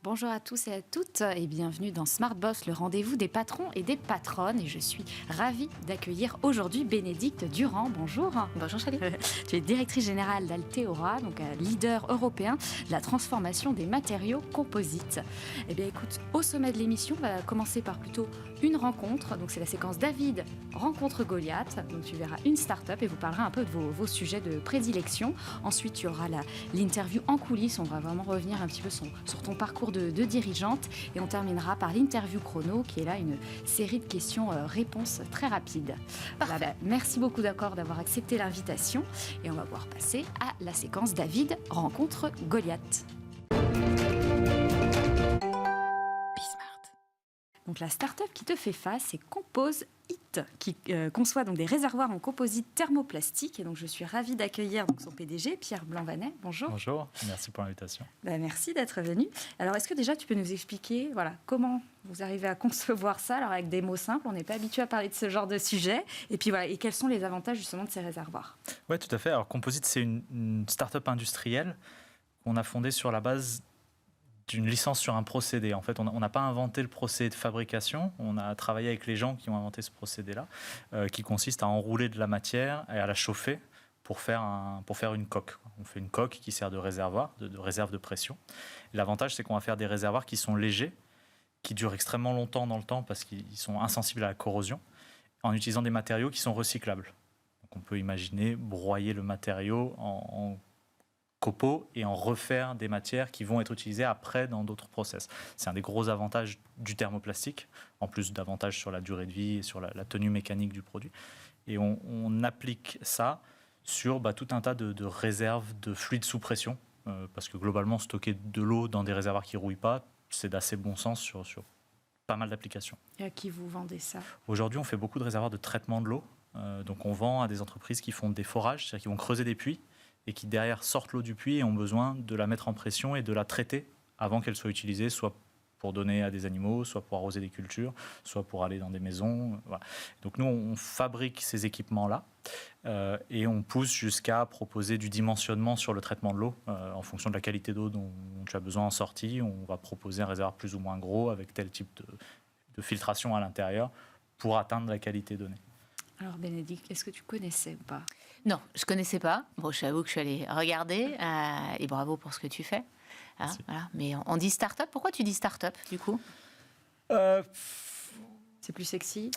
Bonjour à tous et à toutes et bienvenue dans Smart Boss, le rendez-vous des patrons et des patronnes. Et je suis ravie d'accueillir aujourd'hui Bénédicte Durand. Bonjour. Bonjour Charlie. Tu es directrice générale d'Alteora, donc leader européen de la transformation des matériaux composites. Eh bien écoute, au sommet de l'émission, on va commencer par plutôt une rencontre. Donc c'est la séquence David rencontre Goliath. Donc tu verras une start-up et vous parlerez un peu de vos sujets de prédilection. Ensuite, tu auras l'interview en coulisses. On va vraiment revenir un petit peu sur ton parcours de dirigeante et on terminera par l'interview chrono qui est là une série de questions-réponses très rapides. Voilà, merci beaucoup d'avoir accepté l'invitation et on va pouvoir passer à la séquence David rencontre Goliath. Donc la start-up qui te fait face, c'est Composite, qui conçoit donc des réservoirs en composite thermoplastique. Et donc je suis ravie d'accueillir donc son PDG, Pierre Blanc-Vanet. Bonjour. Bonjour, merci pour l'invitation. Merci d'être venu. Alors est-ce que déjà tu peux nous expliquer comment vous arrivez à concevoir ça, alors avec des mots simples, on n'est pas habitué à parler de ce genre de sujet. Et puis voilà, et quels sont les avantages justement de ces réservoirs? Oui, tout à fait. Alors Composite, c'est une start-up industrielle qu'on a fondée sur la base d'une licence sur un procédé. En fait, on n'a pas inventé le procédé de fabrication, on a travaillé avec les gens qui ont inventé ce procédé-là, qui consiste à enrouler de la matière et à la chauffer pour faire une coque. On fait une coque qui sert de réservoir, de réserve de pression. L'avantage, c'est qu'on va faire des réservoirs qui sont légers, qui durent extrêmement longtemps dans le temps parce qu'ils sont insensibles à la corrosion, en utilisant des matériaux qui sont recyclables. Donc on peut imaginer broyer le matériau en copeaux et en refaire des matières qui vont être utilisées après dans d'autres process. C'est un des gros avantages du thermoplastique, en plus d'avantages sur la durée de vie et sur la tenue mécanique du produit. Et on applique ça sur tout un tas de réserves de fluides sous pression, parce que globalement, stocker de l'eau dans des réservoirs qui ne rouillent pas, c'est d'assez bon sens sur pas mal d'applications. Et à qui vous vendez ça? Aujourd'hui, on fait beaucoup de réservoirs de traitement de l'eau. Donc on vend à des entreprises qui font des forages, c'est-à-dire qui vont creuser des puits, et qui derrière sortent l'eau du puits et ont besoin de la mettre en pression et de la traiter avant qu'elle soit utilisée, soit pour donner à des animaux, soit pour arroser des cultures, soit pour aller dans des maisons. Voilà. Donc nous, on fabrique ces équipements-là et on pousse jusqu'à proposer du dimensionnement sur le traitement de l'eau. En fonction de la qualité d'eau dont tu as besoin en sortie, on va proposer un réservoir plus ou moins gros avec tel type de filtration à l'intérieur pour atteindre la qualité donnée. Alors Bénédicte, est-ce que tu connaissais ou pas? Non, je ne connaissais pas. Bon, j'avoue que je suis allée regarder et bravo pour ce que tu fais. Voilà. Mais on dit start-up. Pourquoi tu dis start-up du coup? C'est plus sexy.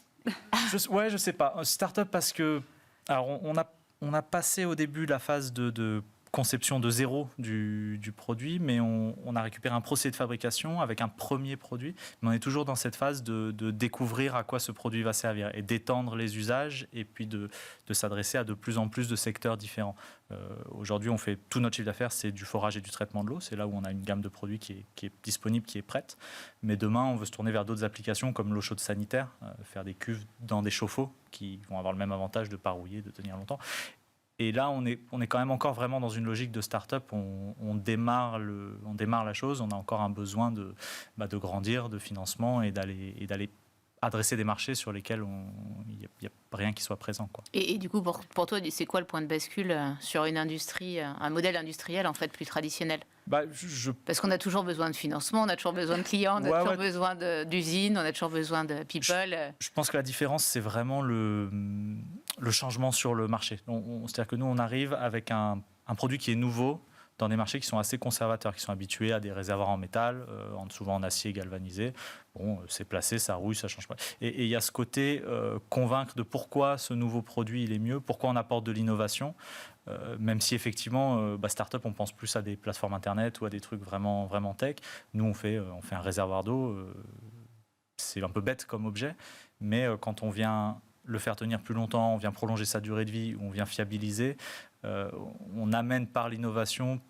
Je sais pas. Start-up parce que alors on a passé au début la phase de conception de zéro du produit, mais on a récupéré un procédé de fabrication avec un premier produit, mais on est toujours dans cette phase de découvrir à quoi ce produit va servir et d'étendre les usages et puis de s'adresser à de plus en plus de secteurs différents. Aujourd'hui, on fait tout notre chiffre d'affaires, c'est du forage et du traitement de l'eau. C'est là où on a une gamme de produits qui est disponible, qui est prête. Mais demain, on veut se tourner vers d'autres applications comme l'eau chaude sanitaire, faire des cuves dans des chauffe-eau qui vont avoir le même avantage de ne pas rouiller, de tenir longtemps. Et là, on est quand même encore vraiment dans une logique de start-up. On démarre la chose. On a encore un besoin de grandir, de financement et d'aller adresser des marchés sur lesquels il n'y a rien qui soit présent, quoi. Et du coup, pour toi, c'est quoi le point de bascule sur une industrie, un modèle industriel en fait plus traditionnel? Parce qu'on a toujours besoin de financement, on a toujours besoin de clients, on a toujours besoin d'usines, on a toujours besoin de people. Je pense que la différence, c'est vraiment le changement sur le marché. C'est-à-dire que nous, on arrive avec un produit qui est nouveau dans des marchés qui sont assez conservateurs, qui sont habitués à des réservoirs en métal, souvent en acier galvanisé. Bon, c'est placé, ça rouille, ça ne change pas. Et il y a ce côté convaincre de pourquoi ce nouveau produit il est mieux, pourquoi on apporte de l'innovation, même si effectivement, start-up, on pense plus à des plateformes Internet ou à des trucs vraiment, vraiment tech. Nous, on fait un réservoir d'eau. C'est un peu bête comme objet, mais quand on vient le faire tenir plus longtemps, on vient prolonger sa durée de vie, on vient fiabiliser, on amène par l'innovation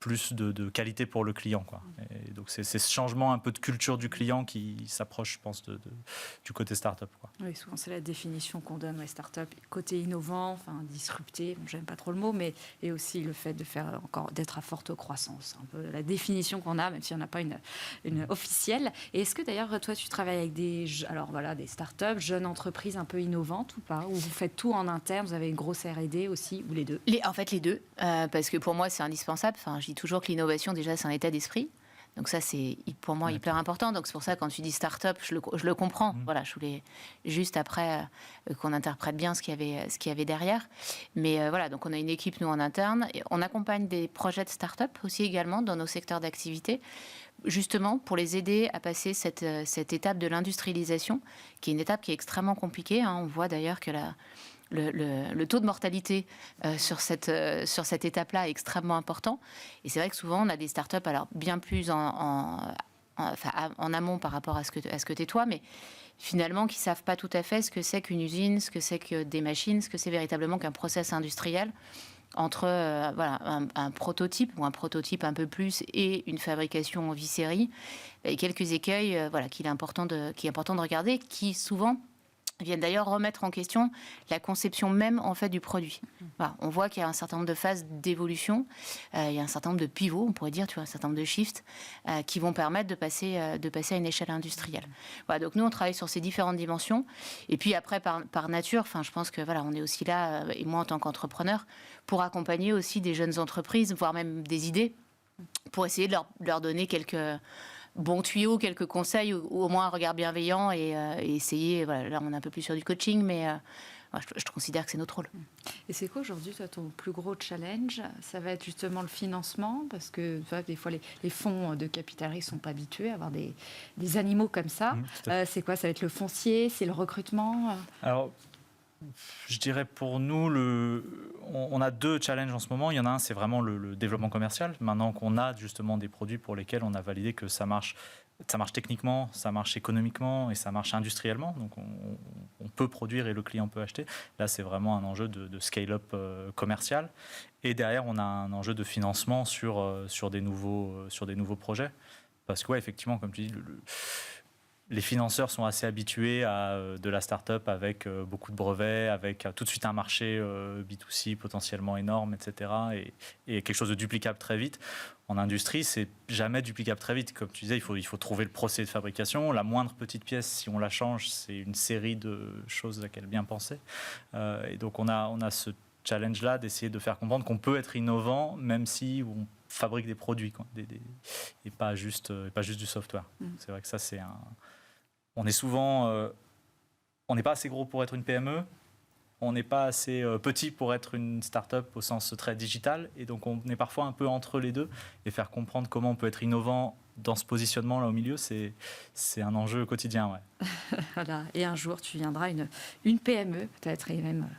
plus de qualité pour le client, quoi. Et donc c'est ce changement un peu de culture du client qui s'approche, je pense, du côté start-up, quoi. Oui, souvent c'est la définition qu'on donne aux start-up, côté innovant, enfin disrupté, bon, j'aime pas trop le mot, mais et aussi le fait d'être à forte croissance, un peu la définition qu'on a, même si on n'a pas une officielle. Et est-ce que d'ailleurs toi tu travailles avec des start-up, jeunes entreprises un peu innovantes ou pas, ou vous faites tout en interne, vous avez une grosse R&D aussi, ou les deux? En fait les deux, parce que pour moi c'est indispensable. Enfin, je dis toujours que l'innovation déjà c'est un état d'esprit. Donc ça, c'est pour moi hyper important. Donc c'est pour ça, quand tu dis start-up, je le comprends. Voilà, je voulais juste après qu'on interprète bien ce qu'il y avait derrière. Mais voilà, donc on a une équipe, nous, en interne. Et on accompagne des projets de start-up aussi également dans nos secteurs d'activité, justement pour les aider à passer cette étape de l'industrialisation, qui est une étape qui est extrêmement compliquée. Hein. On voit d'ailleurs que le taux de mortalité sur cette étape-là est extrêmement important. Et c'est vrai que souvent, on a des startups, alors bien plus en amont par rapport à ce que t'es toi, mais finalement, qui ne savent pas tout à fait ce que c'est qu'une usine, ce que c'est que des machines, ce que c'est véritablement qu'un process industriel entre un prototype ou un prototype un peu plus et une fabrication en vie-série. Et quelques écueils qu'il est important de regarder, qui souvent viennent d'ailleurs remettre en question la conception même en fait du produit. Voilà, on voit qu'il y a un certain nombre de phases d'évolution, il y a un certain nombre de pivots, on pourrait dire, un certain nombre de shifts qui vont permettre de passer à une échelle industrielle. Voilà, donc nous on travaille sur ces différentes dimensions, et puis après par nature, enfin je pense que on est aussi là, et moi en tant qu'entrepreneur, pour accompagner aussi des jeunes entreprises, voire même des idées, pour essayer de leur donner quelques bons tuyaux, quelques conseils, ou au moins un regard bienveillant, et essayer, là on est un peu plus sur du coaching, mais je considère que c'est notre rôle. Et c'est quoi aujourd'hui, toi, ton plus gros challenge? Ça va être justement le financement, parce que des fois les fonds de capital risque ne sont pas habitués à avoir des animaux comme ça. C'est quoi? Ça va être le foncier, c'est le recrutement? Alors, je dirais pour nous, on a deux challenges en ce moment. Il y en a un, c'est vraiment le développement commercial. Maintenant qu'on a justement des produits pour lesquels on a validé que ça marche techniquement, ça marche économiquement et ça marche industriellement. Donc on peut produire et le client peut acheter. Là, c'est vraiment un enjeu de scale-up commercial. Et derrière, on a un enjeu de financement sur des nouveaux projets. Parce que, effectivement, comme tu dis, les financeurs sont assez habitués à de la start-up avec beaucoup de brevets, avec tout de suite un marché B2C potentiellement énorme, etc. Et quelque chose de duplicable très vite. En industrie, c'est jamais duplicable très vite. Comme tu disais, il faut trouver le procédé de fabrication. La moindre petite pièce, si on la change, c'est une série de choses à laquelle bien penser. Et donc on a ce challenge-là d'essayer de faire comprendre qu'on peut être innovant, même si on fabrique des produits, quoi, et pas juste du software. C'est vrai que ça, c'est on est souvent... on n'est pas assez gros pour être une PME, on n'est pas assez petit pour être une start-up au sens très digital, et donc on est parfois un peu entre les deux, et faire comprendre comment on peut être innovant dans ce positionnement-là au milieu, c'est un enjeu quotidien. Ouais. Voilà. Et un jour, tu viendras une PME, peut-être, et même...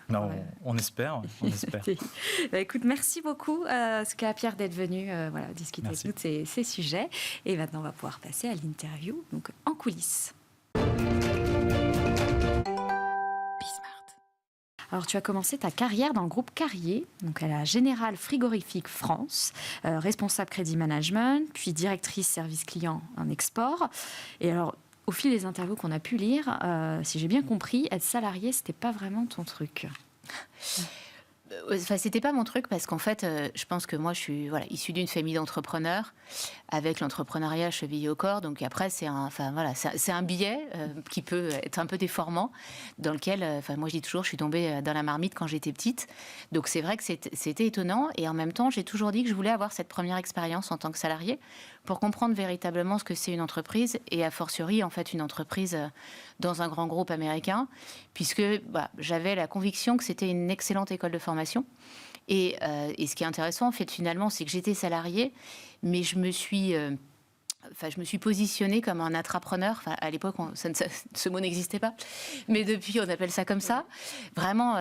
on espère. On espère. Écoute, merci beaucoup, Pierre, d'être venu discuter avec nous de ces sujets. Et maintenant, on va pouvoir passer à l'interview, donc en coulisses. Alors, tu as commencé ta carrière dans le groupe Carrier, donc à la Générale Frigorifique France, responsable crédit management, puis directrice service client en export. Et alors, au fil des interviews qu'on a pu lire, si j'ai bien compris, être salarié, c'était pas vraiment ton truc. Enfin, c'était pas mon truc, parce qu'en fait, je pense que moi, je suis issue d'une famille d'entrepreneurs, avec l'entrepreneuriat chevillé au corps. Donc après, c'est un biais qui peut être un peu déformant, dans lequel, moi je dis toujours, je suis tombée dans la marmite quand j'étais petite. Donc c'est vrai que c'était étonnant, et en même temps, j'ai toujours dit que je voulais avoir cette première expérience en tant que salarié pour comprendre véritablement ce que c'est une entreprise, et a fortiori en fait une entreprise dans un grand groupe américain, puisque j'avais la conviction que c'était une excellente école de formation. Et ce qui est intéressant, en fait, finalement, c'est que j'étais salariée, mais je me suis positionnée comme un intrapreneur. Enfin, à l'époque, ce mot n'existait pas, mais depuis, on appelle ça comme ça. Vraiment,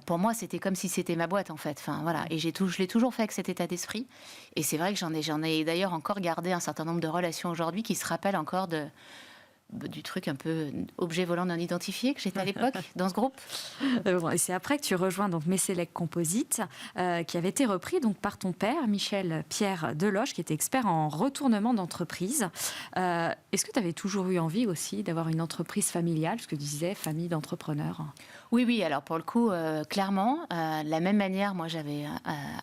pour moi, c'était comme si c'était ma boîte, en fait. Enfin, voilà. Et je l'ai toujours fait avec cet état d'esprit. Et c'est vrai que j'en ai d'ailleurs encore gardé un certain nombre de relations aujourd'hui qui se rappellent encore du truc un peu objet volant non identifié que j'étais à l'époque dans ce groupe. Et c'est après que tu rejoins donc Messelec Composite, qui avait été repris donc par ton père, Michel Pierre Deloche, qui était expert en retournement d'entreprise. Est-ce que tu avais toujours eu envie aussi d'avoir une entreprise familiale, ce que tu disais, famille d'entrepreneurs? Oui, alors pour le coup, clairement, de la même manière, moi j'avais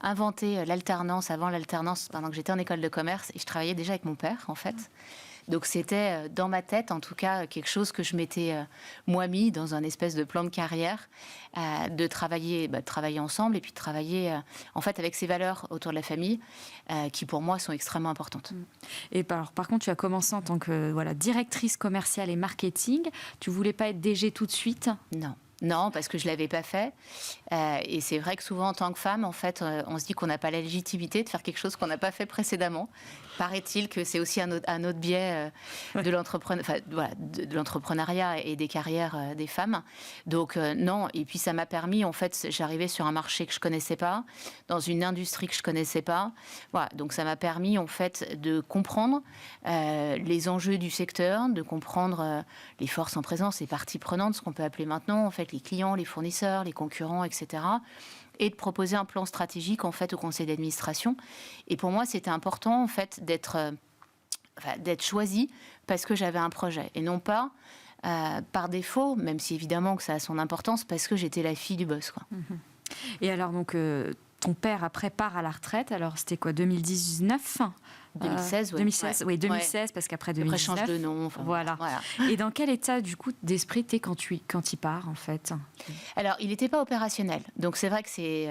inventé l'alternance avant l'alternance pendant que j'étais en école de commerce et je travaillais déjà avec mon père en fait. Donc c'était dans ma tête, en tout cas, quelque chose que je m'étais moi mis dans un espèce de plan de carrière, de travailler ensemble et puis de travailler en fait avec ces valeurs autour de la famille qui pour moi sont extrêmement importantes. Et par contre, tu as commencé en tant que directrice commerciale et marketing. Tu voulais pas être DG tout de suite? Non, parce que je ne l'avais pas fait. Et c'est vrai que souvent, en tant que femme, en fait, on se dit qu'on n'a pas la légitimité de faire quelque chose qu'on n'a pas fait précédemment. Paraît-il que c'est aussi un autre biais de l'entrepreneuriat et des carrières des femmes. Donc, non. Et puis, ça m'a permis, en fait, j'arrivais sur un marché que je ne connaissais pas, dans une industrie que je ne connaissais pas. Voilà. Donc, ça m'a permis, en fait, de comprendre les enjeux du secteur, de comprendre les forces en présence, les parties prenantes, ce qu'on peut appeler maintenant, en fait, les clients, les fournisseurs, les concurrents, etc. Et de proposer un plan stratégique en fait au conseil d'administration. Et pour moi, c'était important en fait d'être choisie parce que j'avais un projet et non pas par défaut, même si évidemment que ça a son importance, parce que j'étais la fille du boss, quoi. Et alors donc ton père après part à la retraite. Alors c'était quoi, 2019? 2016, 2016, oui, 2016, parce qu'après 2019... Après, change de nom. Enfin, voilà. Et dans quel état, du coup, d'esprit t'es quand il part, en fait? Alors, il n'était pas opérationnel. Donc, c'est vrai que c'est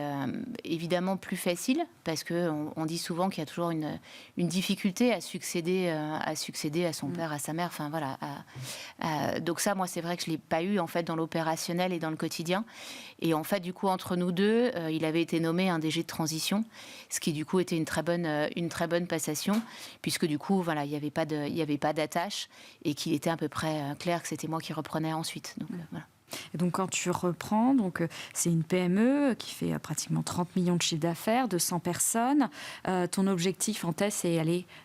évidemment plus facile, parce qu'on dit souvent qu'il y a toujours une difficulté à succéder à son père, à sa mère. Enfin, voilà. Donc ça, moi, c'est vrai que je ne l'ai pas eu, en fait, dans l'opérationnel et dans le quotidien. Et en fait, du coup, entre nous deux, il avait été nommé un DG de transition, ce qui, du coup, était une très bonne passation, puisque du coup, voilà, il n'y avait pas d'attache et qu'il était à peu près clair que c'était moi qui reprenais ensuite. Donc, voilà. Et donc quand tu reprends, donc c'est une PME qui fait pratiquement 30 millions de chiffre d'affaires, 200 personnes. Ton objectif en tête, c'est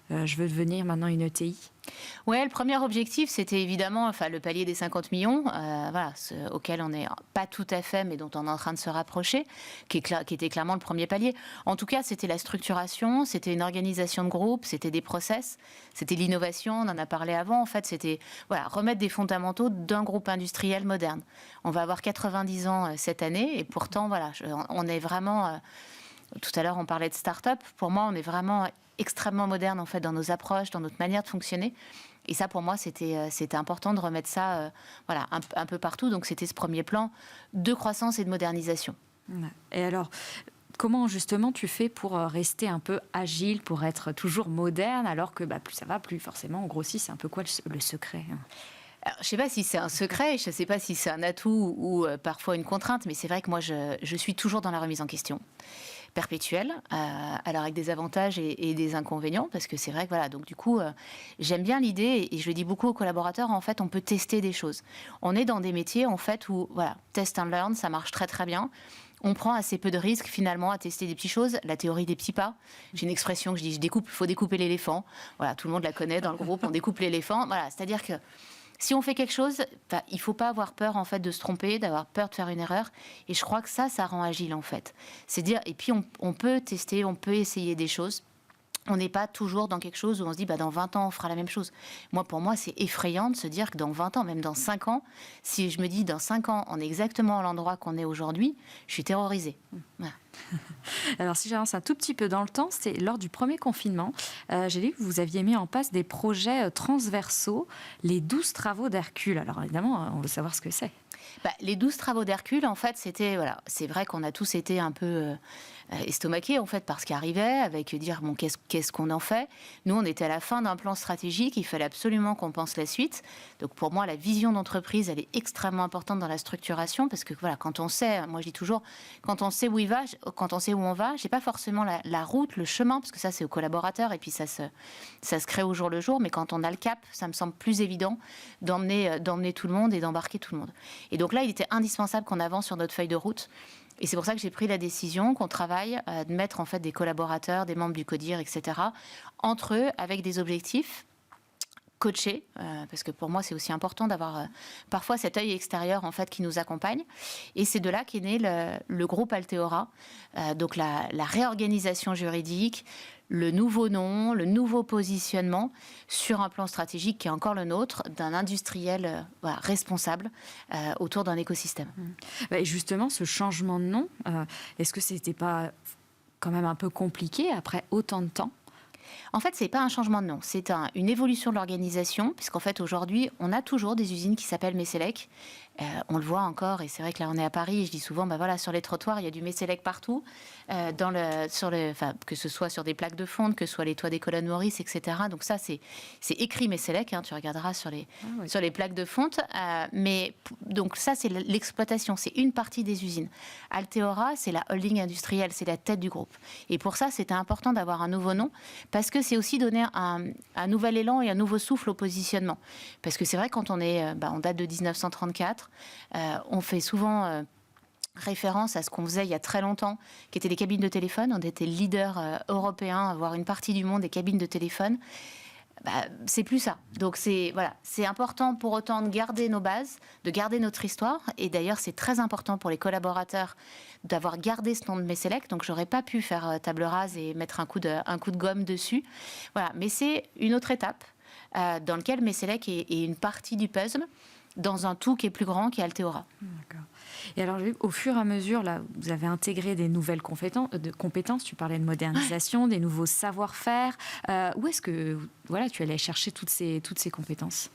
je veux devenir maintenant une ETI. Ouais, le premier objectif, c'était évidemment le palier des 50 millions, auquel on n'est pas tout à fait, mais dont on est en train de se rapprocher, qui était clairement le premier palier. En tout cas, c'était la structuration, c'était une organisation de groupe, c'était des process, c'était l'innovation, on en a parlé avant. En fait, c'était remettre des fondamentaux d'un groupe industriel moderne. On va avoir 90 ans cette année, et pourtant, on est vraiment... Tout à l'heure, on parlait de start-up. Pour moi, on est vraiment extrêmement moderne en fait dans nos approches, dans notre manière de fonctionner. Et ça, pour moi, c'était important de remettre ça un peu partout. Donc, c'était ce premier plan de croissance et de modernisation. Et alors, comment justement tu fais pour rester un peu agile, pour être toujours moderne, alors que plus ça va, plus forcément on grossit? C'est un peu quoi le secret? Alors, je ne sais pas si c'est un secret, je ne sais pas si c'est un atout ou parfois une contrainte, mais c'est vrai que moi, je suis toujours dans la remise en question perpétuelle, alors avec des avantages et des inconvénients, parce que c'est vrai que donc du coup, j'aime bien l'idée, et je le dis beaucoup aux collaborateurs, en fait, on peut tester des choses. On est dans des métiers, en fait, où, test and learn, ça marche très très bien. On prend assez peu de risques, finalement, à tester des petites choses. La théorie des petits pas. J'ai une expression que je dis, il faut découper l'éléphant. Voilà, tout le monde la connaît dans le groupe, on découpe l'éléphant. Voilà, c'est-à-dire que si on fait quelque chose, il ne faut pas avoir peur en fait de se tromper, d'avoir peur de faire une erreur. Et je crois que ça rend agile en fait. C'est dire, et puis on peut tester, on peut essayer des choses. On n'est pas toujours dans quelque chose où on se dit dans 20 ans on fera la même chose. Pour moi c'est effrayant de se dire que dans 20 ans, même dans 5 ans, si je me dis dans 5 ans on est exactement à l'endroit qu'on est aujourd'hui, je suis terrorisée. Voilà. Alors si j'avance un tout petit peu dans le temps, c'est lors du premier confinement, j'ai lu que vous aviez mis en place des projets transversaux, les 12 travaux d'Hercule. Alors évidemment, on veut savoir ce que c'est. Les 12 travaux d'Hercule, en fait, c'était, c'est vrai qu'on a tous été un peu estomaqués, en fait, par ce qui arrivait, avec dire, qu'est-ce qu'on en fait? Nous, on était à la fin d'un plan stratégique, il fallait absolument qu'on pense la suite. Donc, pour moi, la vision d'entreprise, elle est extrêmement importante dans la structuration, parce que, quand on sait, moi, je dis toujours, quand on sait où on va, j'ai pas forcément la route, le chemin, parce que ça, c'est aux collaborateurs, et puis ça se crée au jour le jour, mais quand on a le cap, ça me semble plus évident d'emmener tout le monde et d'embarquer tout le monde. Et donc là, il était indispensable qu'on avance sur notre feuille de route. Et c'est pour ça que j'ai pris la décision qu'on travaille de mettre en fait des collaborateurs, des membres du CODIR, etc., entre eux avec des objectifs coacher, parce que pour moi c'est aussi important d'avoir parfois cet œil extérieur en fait qui nous accompagne. Et c'est de là qu'est né le groupe Alteora, donc la réorganisation juridique, le nouveau nom, le nouveau positionnement sur un plan stratégique qui est encore le nôtre, d'un industriel responsable autour d'un écosystème. Et justement, ce changement de nom, est-ce que c'était pas quand même un peu compliqué après autant de temps ? En fait, ce n'est pas un changement de nom, c'est une évolution de l'organisation, puisqu'en fait, aujourd'hui, on a toujours des usines qui s'appellent Messelec. On le voit encore, et c'est vrai que là, on est à Paris, et je dis souvent, sur les trottoirs, il y a du Messelec partout, que ce soit sur des plaques de fonte, que ce soit les toits des colonnes Maurice, etc. Donc ça, c'est écrit Messelec, tu regarderas sur les plaques de fonte. Donc ça, c'est l'exploitation, c'est une partie des usines. Alteora, c'est la holding industrielle, c'est la tête du groupe. Et pour ça, c'était important d'avoir un nouveau nom, parce que c'est aussi donner un nouvel élan et un nouveau souffle au positionnement. Parce que c'est vrai, quand on date de 1934, on fait souvent référence à ce qu'on faisait il y a très longtemps, qui étaient les cabines de téléphone. On était leader européen, avoir une partie du monde des cabines de téléphone. C'est plus ça. Donc c'est important pour autant de garder nos bases, de garder notre histoire. Et d'ailleurs, c'est très important pour les collaborateurs d'avoir gardé ce nom de Messelec. Donc j'aurais pas pu faire table rase et mettre un coup de gomme dessus. Voilà. Mais c'est une autre étape dans laquelle Messelec est une partie du puzzle, dans un tout qui est plus grand, qui est Alteora. D'accord. Et alors, au fur et à mesure, là, vous avez intégré des nouvelles compétences. Tu parlais de modernisation, des nouveaux savoir-faire. Où est-ce que tu allais chercher toutes ces compétences ?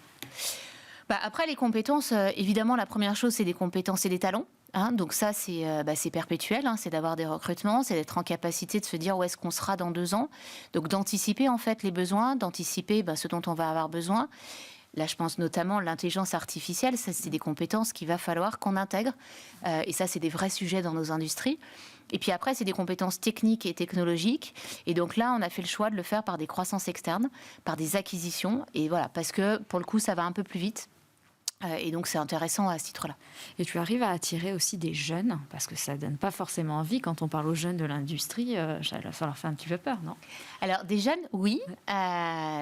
Après, les compétences, évidemment, la première chose, c'est des compétences et des talents. Donc ça, c'est perpétuel, c'est d'avoir des recrutements, c'est d'être en capacité de se dire où est-ce qu'on sera dans 2 ans. Donc d'anticiper en fait les besoins, d'anticiper ce dont on va avoir besoin. Là, je pense notamment à l'intelligence artificielle. Ça, c'est des compétences qu'il va falloir qu'on intègre. Et ça, c'est des vrais sujets dans nos industries. Et puis après, c'est des compétences techniques et technologiques. Et donc là, on a fait le choix de le faire par des croissances externes, par des acquisitions. Et voilà, parce que pour le coup, ça va un peu plus vite. Et donc, c'est intéressant à ce titre-là. Et tu arrives à attirer aussi des jeunes, parce que ça ne donne pas forcément envie. Quand on parle aux jeunes de l'industrie, ça leur fait un petit peu peur, non ? Alors, des jeunes, oui.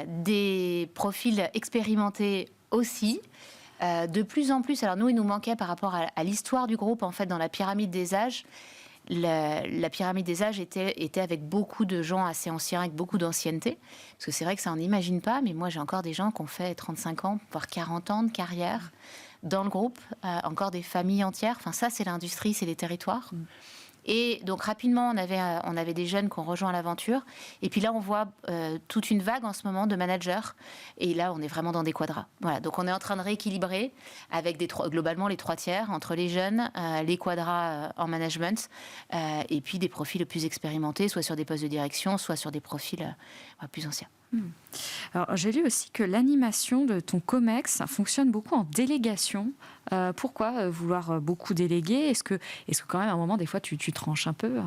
Des profils expérimentés aussi. De plus en plus, alors nous, il nous manquait par rapport à l'histoire du groupe, en fait, dans la pyramide des âges. La pyramide des âges était avec beaucoup de gens assez anciens, avec beaucoup d'ancienneté. Parce que c'est vrai que ça, on n'imagine pas, mais moi, j'ai encore des gens qui ont fait 35 ans, voire 40 ans de carrière dans le groupe, encore des familles entières. Enfin, ça, c'est l'industrie, c'est les territoires. Et donc, rapidement, on avait des jeunes qui ont rejoint l'aventure. Et puis là, on voit toute une vague en ce moment de managers. Et là, on est vraiment dans des quadras. Voilà. Donc, on est en train de rééquilibrer avec globalement les 3 tiers entre les jeunes, les quadras en management, et puis des profils plus expérimentés, soit sur des postes de direction, soit sur des profils plus anciens. Alors, j'ai lu aussi que l'animation de ton COMEX fonctionne beaucoup en délégation. Pourquoi vouloir beaucoup déléguer ? Est-ce que quand même à un moment, des fois, tu tranches un peu ?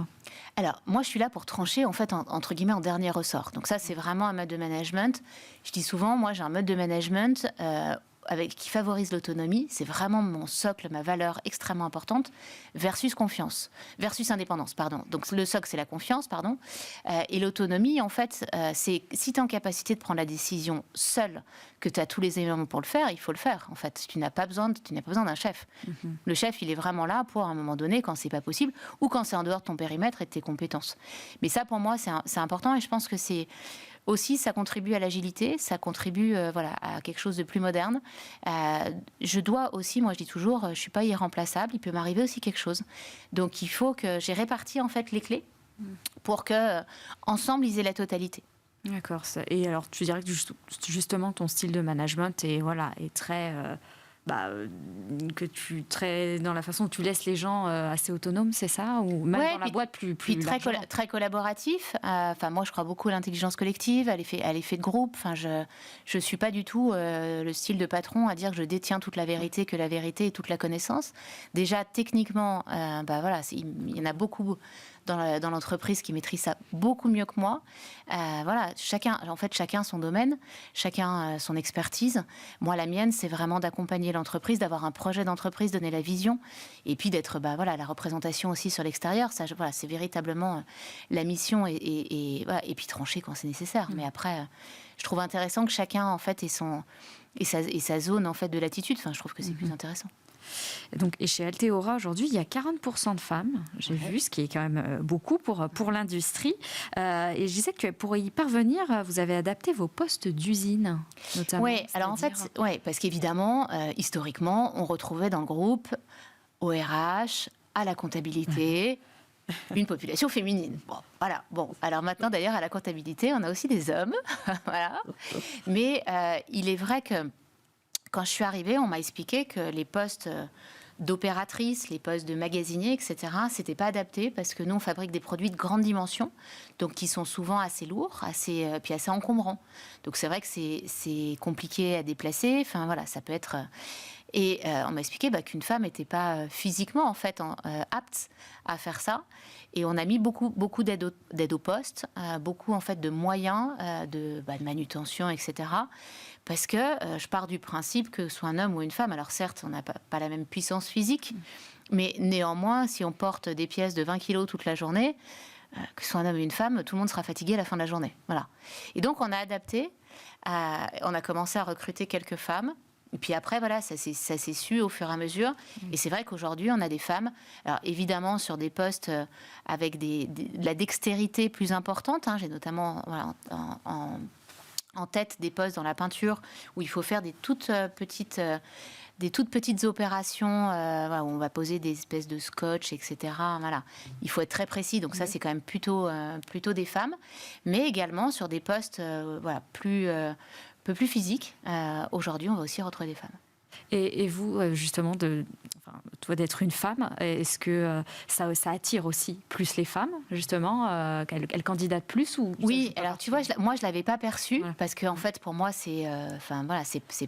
Alors, moi, je suis là pour trancher, en fait, entre guillemets, en dernier ressort. Donc ça, c'est vraiment un mode de management. Je dis souvent, moi, j'ai un mode de management qui favorise l'autonomie. C'est vraiment mon socle, ma valeur extrêmement importante, versus indépendance, pardon. Donc le socle, c'est la confiance, pardon. Et l'autonomie, en fait, c'est si tu es en capacité de prendre la décision seule, que tu as tous les éléments pour le faire, il faut le faire. En fait, tu n'as pas besoin d'un chef. Mm-hmm. Le chef, il est vraiment là pour, à un moment donné, quand c'est pas possible, ou quand c'est en dehors de ton périmètre et de tes compétences. Mais ça, pour moi, c'est important, et je pense que c'est aussi, ça contribue à l'agilité, ça contribue à quelque chose de plus moderne. Je dois aussi, moi je dis toujours, je ne suis pas irremplaçable, il peut m'arriver aussi quelque chose. Donc il faut que j'ai réparti en fait les clés pour qu'ensemble ils aient la totalité. D'accord. Et alors tu dirais que justement ton style de management est très... dans la façon dont tu laisses les gens assez autonomes, c'est ça ? Ou même dans la boîte plus très collaboratif. Moi, je crois beaucoup à l'intelligence collective, à l'effet de groupe. Je suis pas du tout le style de patron à dire que je détiens toute la vérité, que la vérité est toute la connaissance. Déjà, techniquement, il y en a beaucoup dans l'entreprise qui maîtrise ça beaucoup mieux que moi. Chacun son domaine, chacun son expertise. Moi, la mienne, c'est vraiment d'accompagner l'entreprise, d'avoir un projet d'entreprise, donner la vision, et puis d'être la représentation aussi sur l'extérieur. Ça, c'est véritablement la mission, et puis trancher quand c'est nécessaire. Mais après, je trouve intéressant que chacun en fait ait sa zone en fait de latitude. Enfin, je trouve que c'est plus intéressant. Donc, et chez Altéora, aujourd'hui, il y a 40% de femmes, j'ai vu, ce qui est quand même beaucoup pour l'industrie. Et je disais que pour y parvenir, vous avez adapté vos postes d'usine, notamment. Oui, alors en fait, parce qu'évidemment, historiquement, on retrouvait dans le groupe, au RH, à la comptabilité, une population féminine. Bon, alors maintenant, d'ailleurs, à la comptabilité, on a aussi des hommes. Voilà. Mais il est vrai que quand je suis arrivée, on m'a expliqué que les postes d'opératrice, les postes de magasinier, etc., c'était pas adapté parce que nous, on fabrique des produits de grande dimension, donc qui sont souvent assez lourds, puis assez encombrants. Donc c'est vrai que c'est compliqué à déplacer. Enfin voilà, ça peut être. Et on m'a expliqué qu'une femme n'était pas physiquement en fait apte à faire ça. Et on a mis beaucoup d'aide au poste, beaucoup en fait de moyens de manutention, etc. Parce que je pars du principe que ce soit un homme ou une femme, alors certes, on n'a pas la même puissance physique, mais néanmoins, si on porte des pièces de 20 kilos toute la journée, que ce soit un homme ou une femme, tout le monde sera fatigué à la fin de la journée. Voilà. Et donc, on a adapté, on a commencé à recruter quelques femmes. Et puis après, voilà, ça s'est su au fur et à mesure. Et c'est vrai qu'aujourd'hui, on a des femmes, alors évidemment sur des postes avec de la dextérité plus importante. J'ai notamment en tête des postes dans la peinture où il faut faire des toutes petites opérations où on va poser des espèces de scotch, etc. Voilà. Il faut être très précis. Donc ça, c'est quand même plutôt des femmes. Mais également sur des postes un peu plus physiques. Aujourd'hui, on va aussi retrouver des femmes. Et vous, justement, toi d'être une femme, est-ce que ça attire aussi plus les femmes, justement, qu'elles candidatent plus ou Oui, alors tu vois, moi je l'avais pas perçu parce que en fait pour moi c'est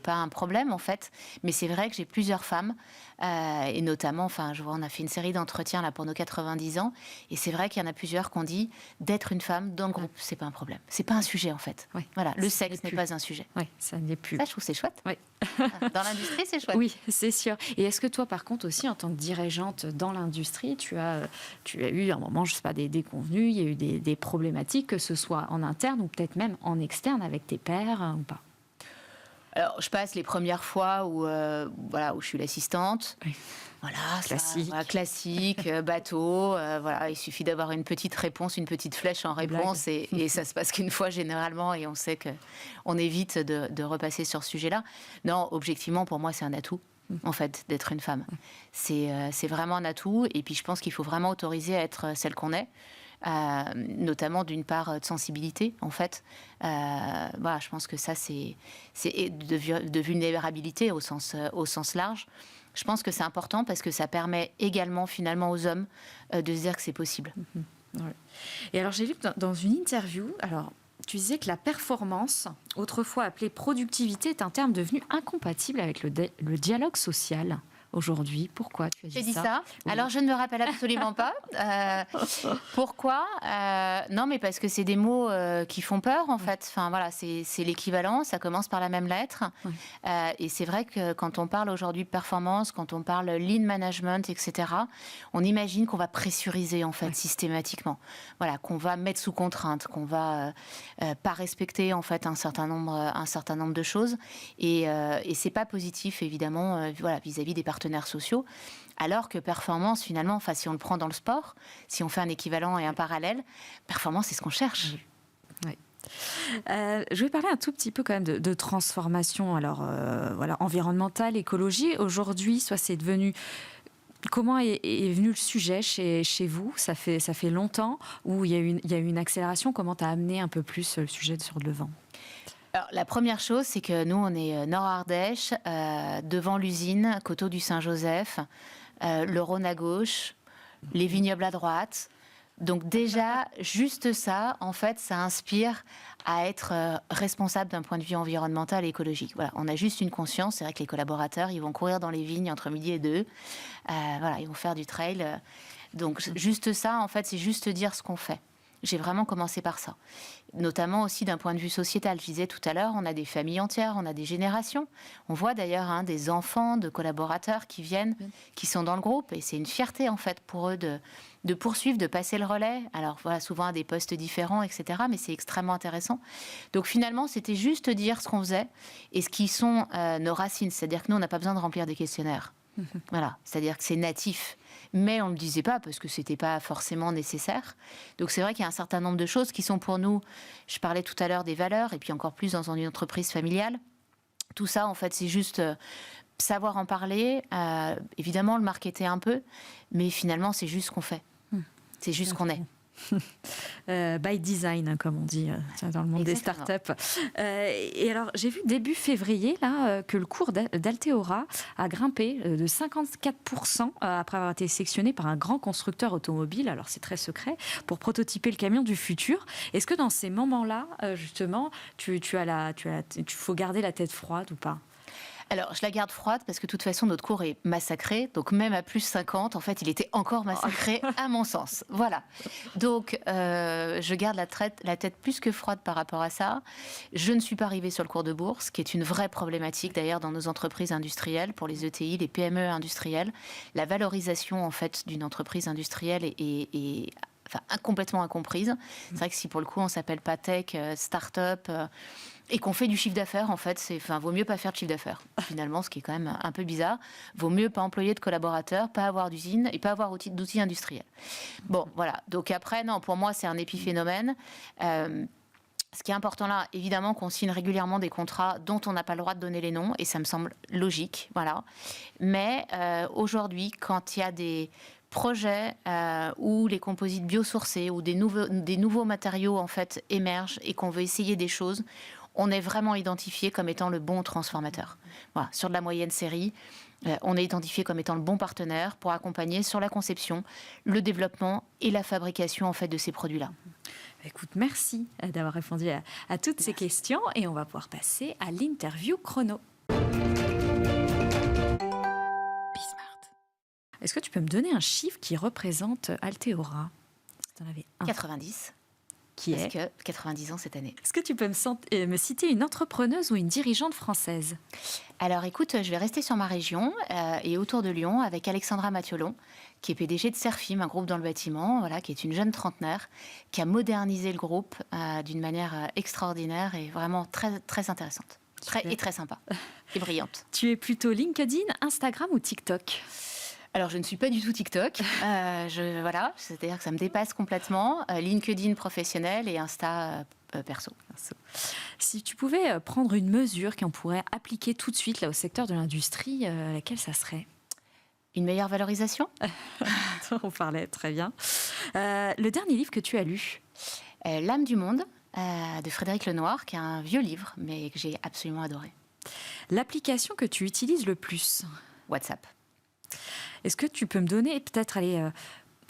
pas un problème en fait, mais c'est vrai que j'ai plusieurs femmes et notamment, on a fait une série d'entretiens là pour nos 90 ans et c'est vrai qu'il y en a plusieurs qui ont dit d'être une femme dans le groupe, c'est pas un problème, c'est pas un sujet en fait. Oui. Voilà, le sexe n'est pas un sujet. Oui, ça n'est plus. Ça, je trouve c'est chouette. Oui. Dans l'industrie, c'est chouette. Oui, c'est sûr. Et est-ce que toi, par contre, aussi, en tant que dirigeante dans l'industrie, tu as eu un moment, je ne sais pas, des déconvenus, il y a eu des problématiques, que ce soit en interne ou peut-être même en externe avec tes pairs ou pas? Alors, je passe les premières fois où je suis l'assistante. Oui. Voilà, classique. Classique, bateau. Il suffit d'avoir une petite réponse, une petite flèche en réponse, et ça se passe qu'une fois généralement, et on sait qu'on évite de repasser sur ce sujet-là. Non, objectivement, pour moi, c'est un atout. En fait, d'être une femme. C'est vraiment un atout, et puis je pense qu'il faut vraiment autoriser à être celle qu'on est. Notamment d'une part de sensibilité en fait. Je pense que ça c'est de vulnérabilité au sens large. Je pense que c'est important parce que ça permet également finalement aux hommes de se dire que c'est possible. Ouais. Et alors j'ai lu que dans une interview, tu disais que la performance, autrefois appelée productivité, est un terme devenu incompatible avec le dialogue social. Aujourd'hui, pourquoi tu as dit ça? J'ai dit ça. Oui. Alors, je ne me rappelle absolument pas. Pourquoi? Non, mais parce que c'est des mots qui font peur, en fait. Enfin, voilà, c'est l'équivalent. Ça commence par la même lettre. Oui. Et c'est vrai que quand on parle aujourd'hui de performance, quand on parle lean management, etc., on imagine qu'on va pressuriser, en fait, systématiquement. Voilà, qu'on va mettre sous contrainte, qu'on va pas respecter, en fait, un certain nombre de choses. Et c'est pas positif, évidemment, vis-à-vis des partenaires sociaux, alors que performance, finalement, si on le prend dans le sport, si on fait un équivalent et un parallèle, performance, c'est ce qu'on cherche. Oui. Je vais parler un tout petit peu quand même de transformation, environnementale, écologie. Aujourd'hui, c'est devenu... Comment est venu le sujet chez vous? Ça fait longtemps où il y a eu une accélération. Comment tu as amené un peu plus le sujet sur le devant? Alors, la première chose, c'est que nous, on est Nord-Ardèche, devant l'usine, Coteaux du Saint-Joseph, le Rhône à gauche, les vignobles à droite. Donc déjà, juste ça, en fait, ça inspire à être responsable d'un point de vue environnemental et écologique. Voilà, on a juste une conscience. C'est vrai que les collaborateurs, ils vont courir dans les vignes entre midi et 2. Ils vont faire du trail. Donc juste ça, en fait, c'est juste dire ce qu'on fait. J'ai vraiment commencé par ça. Notamment aussi d'un point de vue sociétal. Je disais tout à l'heure, on a des familles entières, on a des générations. On voit d'ailleurs des enfants de collaborateurs qui viennent, qui sont dans le groupe. Et c'est une fierté, en fait, pour eux de poursuivre, de passer le relais. Alors, voilà, souvent à des postes différents, etc. Mais c'est extrêmement intéressant. Donc, finalement, c'était juste dire ce qu'on faisait et ce qui sont nos racines. C'est-à-dire que nous, on n'a pas besoin de remplir des questionnaires. Voilà, c'est-à-dire que c'est natif. Mais on ne le disait pas parce que ce n'était pas forcément nécessaire. Donc c'est vrai qu'il y a un certain nombre de choses qui sont pour nous, je parlais tout à l'heure des valeurs, et puis encore plus dans une entreprise familiale. Tout ça, en fait, c'est juste savoir en parler, évidemment le marketer un peu, mais finalement, c'est juste ce qu'on fait. C'est juste ce qu'on est. By design, comme on dit dans le monde Exactement. des startups. Et alors, j'ai vu début février là, que le cours d'Alteora a grimpé de 54% après avoir été sélectionné par un grand constructeur automobile, alors c'est très secret, pour prototyper le camion du futur. Est-ce que dans ces moments-là, justement, faut garder la tête froide ou pas ? Alors, je la garde froide parce que de toute façon, notre cours est massacré. Donc, même à plus 50, en fait, il était encore massacré, à mon sens. Voilà. Donc, je garde la tête plus que froide par rapport à ça. Je ne suis pas arrivée sur le cours de bourse, qui est une vraie problématique, d'ailleurs, dans nos entreprises industrielles, pour les ETI, les PME industrielles. La valorisation, en fait, d'une entreprise industrielle est complètement incomprise. C'est vrai que si, pour le coup, on ne s'appelle pas tech, start-up... et qu'on fait du chiffre d'affaires, en fait, vaut mieux pas faire de chiffre d'affaires. Finalement, ce qui est quand même un peu bizarre. Vaut mieux pas employer de collaborateurs, pas avoir d'usine et pas avoir d'outils industriels. Bon, voilà. Donc après, non, pour moi, c'est un épiphénomène. Ce qui est important là, évidemment, qu'on signe régulièrement des contrats dont on n'a pas le droit de donner les noms, et ça me semble logique, voilà. Mais aujourd'hui, quand il y a des projets où les composites biosourcés ou des nouveaux matériaux en fait émergent et qu'on veut essayer des choses, on est vraiment identifié comme étant le bon transformateur. Voilà, sur de la moyenne série, on est identifié comme étant le bon partenaire pour accompagner sur la conception, le développement et la fabrication en fait de ces produits-là. Écoute, merci d'avoir répondu à toutes ces questions et on va pouvoir passer à l'interview chrono. Est-ce que tu peux me donner un chiffre qui représente Alteora ? Si tu en avais un. 90. Qui Parce est que 90 ans cette année. Est-ce que tu peux me citer une entrepreneuse ou une dirigeante française ? Alors écoute, je vais rester sur ma région et autour de Lyon avec Alexandra Mathiolon, qui est PDG de Serfim, un groupe dans le bâtiment, voilà, qui est une jeune trentenaire, qui a modernisé le groupe d'une manière extraordinaire et vraiment très, très intéressante. Très sympa et brillante. Tu es plutôt LinkedIn, Instagram ou TikTok ? Alors, je ne suis pas du tout TikTok. Voilà, c'est-à-dire que ça me dépasse complètement. LinkedIn professionnel et Insta perso. Si tu pouvais prendre une mesure qu'on pourrait appliquer tout de suite là, au secteur de l'industrie, laquelle ça serait ? Une meilleure valorisation ? On parlait, très bien. Le dernier livre que tu as lu ? L'âme du monde, de Frédéric Lenoir, qui est un vieux livre, mais que j'ai absolument adoré. L'application que tu utilises le plus ? WhatsApp. Est-ce que tu peux me donner peut-être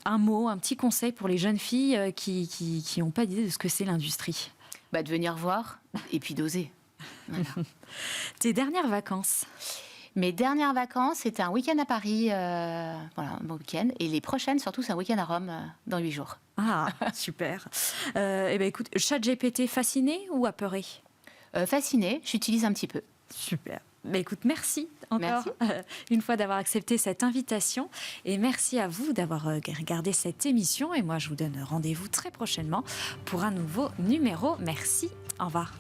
un mot, un petit conseil pour les jeunes filles qui n'ont pas d'idée de ce que c'est l'industrie ? De venir voir et puis d'oser. Voilà. Tes dernières vacances ? Mes dernières vacances, c'était un week-end à Paris, voilà, un bon week-end. Et les prochaines, surtout, c'est un week-end à Rome dans 8 jours. Ah, super. Écoute, ChatGPT, fasciné ou apeuré ? Fasciné, j'utilise un petit peu. Super. Écoute, merci encore une fois d'avoir accepté cette invitation et merci à vous d'avoir regardé cette émission et moi je vous donne rendez-vous très prochainement pour un nouveau numéro. Merci, au revoir.